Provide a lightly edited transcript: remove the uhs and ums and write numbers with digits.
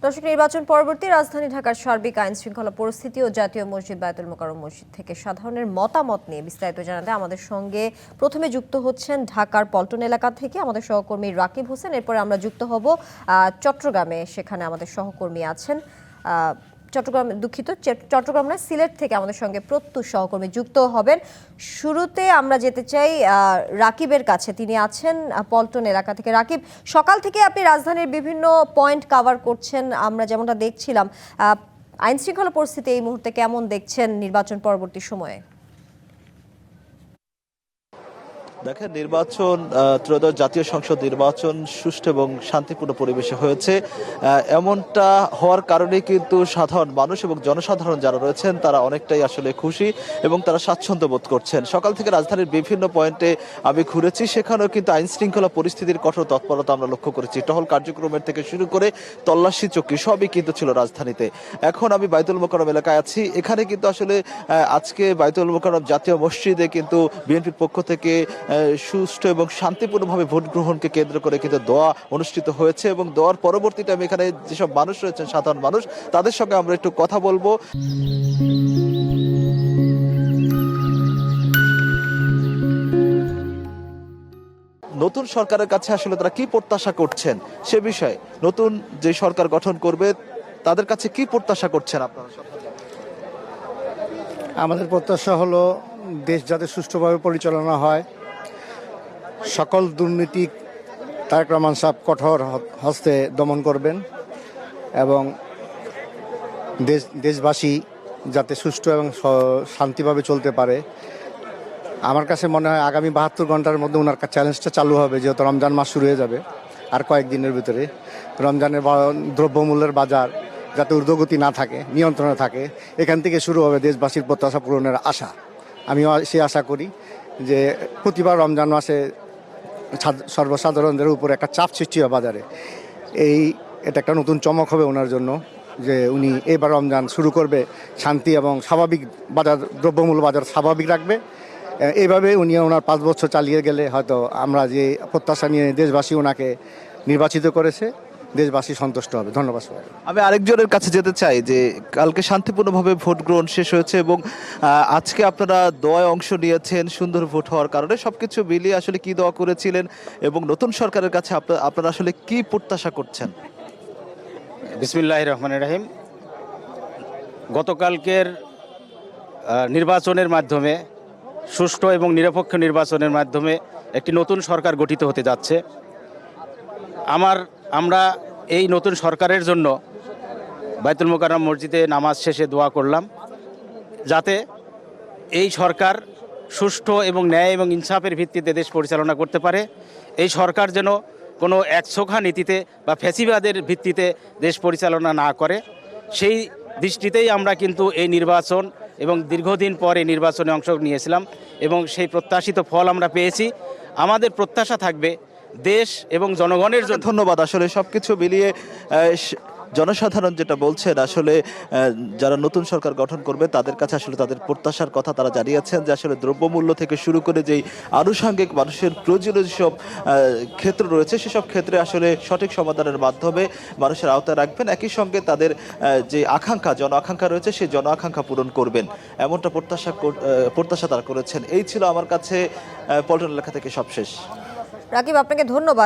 দর্শক, নির্বাচন পরবর্তী রাজধানী ঢাকার সার্বিক আইন শৃঙ্খলা পরিস্থিতি ও জাতীয় মসজিদ বায়তুল মোকাররম মসজিদ থেকে সাধারণের মতামত নিয়ে বিস্তারিত জানাতে আমাদের সঙ্গে প্রথমে যুক্ত হচ্ছেন ঢাকার পল্টন এলাকা থেকে আমাদের সহকর্মী রাকিব হোসেন। এরপরে আমরা যুক্ত হব চট্টগ্রামে, সেখানে আমাদের সহকর্মী আছেন চট্টগ্রাম নয়, সিলেট থেকে আমাদের সঙ্গে প্রত্যুষ সহকর্মী যুক্ত হবেন। শুরুতে আমরা যেতে চাই রাকিবের কাছে, তিনি আছেন পল্টন এলাকা থেকে। রাকিব, সকাল থেকে আপনি রাজধানীর বিভিন্ন পয়েন্ট কভার করছেন, আমরা যেমনটা দেখছিলাম। আইন শৃঙ্খলা পরিস্থিতি এই মুহূর্তে কেমন দেখছেন নির্বাচন পরবর্তী সময়ে? দেখেন, নির্বাচন ত্রয়োদশ জাতীয় সংসদ নির্বাচন সুষ্ঠু এবং শান্তিপূর্ণ পরিবেশে হয়েছে। এমনটা হওয়ার কারণে কিন্তু সাধারণ মানুষ এবং জনসাধারণ যারা রয়েছেন তারা অনেকটাই আসলে খুশি এবং তারা স্বাচ্ছন্দ্য বোধ করছেন। সকাল থেকে রাজধানীর বিভিন্ন পয়েন্টে আমি ঘুরেছি, সেখানেও কিন্তু আইন শৃঙ্খলা পরিস্থিতির কঠোর তৎপরতা আমরা লক্ষ্য করেছি। টহল কার্যক্রমের থেকে শুরু করে তল্লাশি চৌকি সবই কিন্তু ছিল রাজধানীতে। এখন আমি বায়তুল মোকাররম এলাকায় আছি। এখানে কিন্তু আসলে আজকে বায়তুল মোকাররম জাতীয় মসজিদে কিন্তু বিএনপির পক্ষ থেকে সুষ্ঠু এবং শান্তিপূর্ণভাবে ভোট গ্রহণকে কেন্দ্র করে কিন্তু দোয়া অনুষ্ঠিত হয়েছে এবং দোয়ার পরবর্তীতে আমি এখানে যেসব মানুষ রয়েছেন, সাধারণ মানুষ, তাদের সঙ্গে আমরা একটু কথা বলবো। নতুন সরকারের কাছে আসলে তারা কি প্রত্যাশা করছেন সে বিষয়ে, নতুন যে সরকার গঠন করবে তাদের কাছে কি প্রত্যাশা করছেন আপনারা? আমাদের প্রত্যাশা হলো দেশ যাতে সুষ্ঠুভাবে পরিচালনা হয়, সকল দুর্নীতি তারেক রহমান সাহেব কঠোর হস্তে দমন করবেন এবং দেশবাসী যাতে সুষ্ঠু এবং শান্তিভাবে চলতে পারে। আমার কাছে মনে হয় আগামী 72 ঘন্টার মধ্যে ওনার চ্যালেঞ্জটা চালু হবে, যেহেতু রমজান মাস শুরু হয়ে যাবে আর কয়েকদিনের ভিতরে। রমজানের দ্রব্যমূল্যের বাজার যাতে ঊর্ধ্বগতি না থাকে, নিয়ন্ত্রণে থাকে, এখান থেকে শুরু হবে দেশবাসীর প্রত্যাশা পূরণের আশা। আমিও সে আশা করি যে প্রতিবার রমজান মাসে সর্বসাধারণদের উপর একটা চাপ সৃষ্টি হয় বাজারে। এটা একটা নতুন চমক হবে ওনার জন্য, যে উনি এবার রমজান শুরু করবে শান্তি এবং স্বাভাবিক বাজার, দ্রব্যমূল্য বাজার স্বাভাবিক রাখবে। এইভাবে উনি ওনার 5 বছর চালিয়ে গেলে হয়তো আমরা যে প্রত্যাশা নিয়ে দেশবাসী ওনাকে নির্বাচিত করেছে, দেশবাসী সন্তুষ্ট হবে। ধন্যবাদ সবাই। আমি আরেকজনের কাছে যেতে চাই যে কালকে শান্তিপূর্ণভাবে ভোট গ্রহণ শেষ হয়েছে এবং আজকে আপনারা দোয়ায় অংশ নিয়েছেন সুন্দর ভোট হওয়ার কারণে। সবকিছু মিলিয়ে আসলে কি দোয়া করেছিলেন এবং নতুন সরকারের কাছে আপনারা আসলে কি প্রত্যাশা করছেন? বিসমিল্লাহির রহমানির রহিম। গতকালকের নির্বাচনের মাধ্যমে, সুষ্ঠু এবং নিরপেক্ষ নির্বাচনের মাধ্যমে একটি নতুন সরকার গঠিত হতে যাচ্ছে। আমরা এই নতুন সরকারের জন্য বায়তুল মোকাররম মসজিদে নামাজ শেষে দোয়া করলাম, যাতে এই সরকার সুষ্ঠু এবং ন্যায় এবং ইনসাফের ভিত্তিতে দেশ পরিচালনা করতে পারে। এই সরকার যেন কোনো একচোখা নীতিতে বা ফ্যাসিবাদের ভিত্তিতে দেশ পরিচালনা না করে, সেই দৃষ্টিতেই আমরা কিন্তু এই নির্বাচন এবং দীর্ঘদিন পরে নির্বাচনে অংশ নিয়েছিলাম এবং সেই প্রত্যাশিত ফল আমরা পেয়েছি। আমাদের প্রত্যাশা থাকবে দেশ এবং জনগণের জন্য। ধন্যবাদ। আসলে সবকিছু মিলিয়ে জনসাধারণ যেটা বলছেন, আসলে যারা নতুন সরকার গঠন করবে তাদের কাছে আসলে তাদের প্রত্যাশার কথা তারা জানিয়েছেন, যে আসলে দ্রব্যমূল্য থেকে শুরু করে যেই আনুষঙ্গিক মানুষের প্রয়োজনীয় যেসব ক্ষেত্র রয়েছে সেসব ক্ষেত্রে আসলে সঠিক সমাধানের মাধ্যমে মানুষের আওতায় রাখবেন। একই সঙ্গে তাদের যে আকাঙ্ক্ষা, জন আকাঙ্ক্ষা রয়েছে সেই জন আকাঙ্ক্ষা পূরণ করবেন, এমনটা প্রত্যাশা তারা করেছেন। এই ছিল আমার কাছে পল্টন এলাকা থেকে সবশেষ। রাকিব, আপনাকে ধন্যবাদ।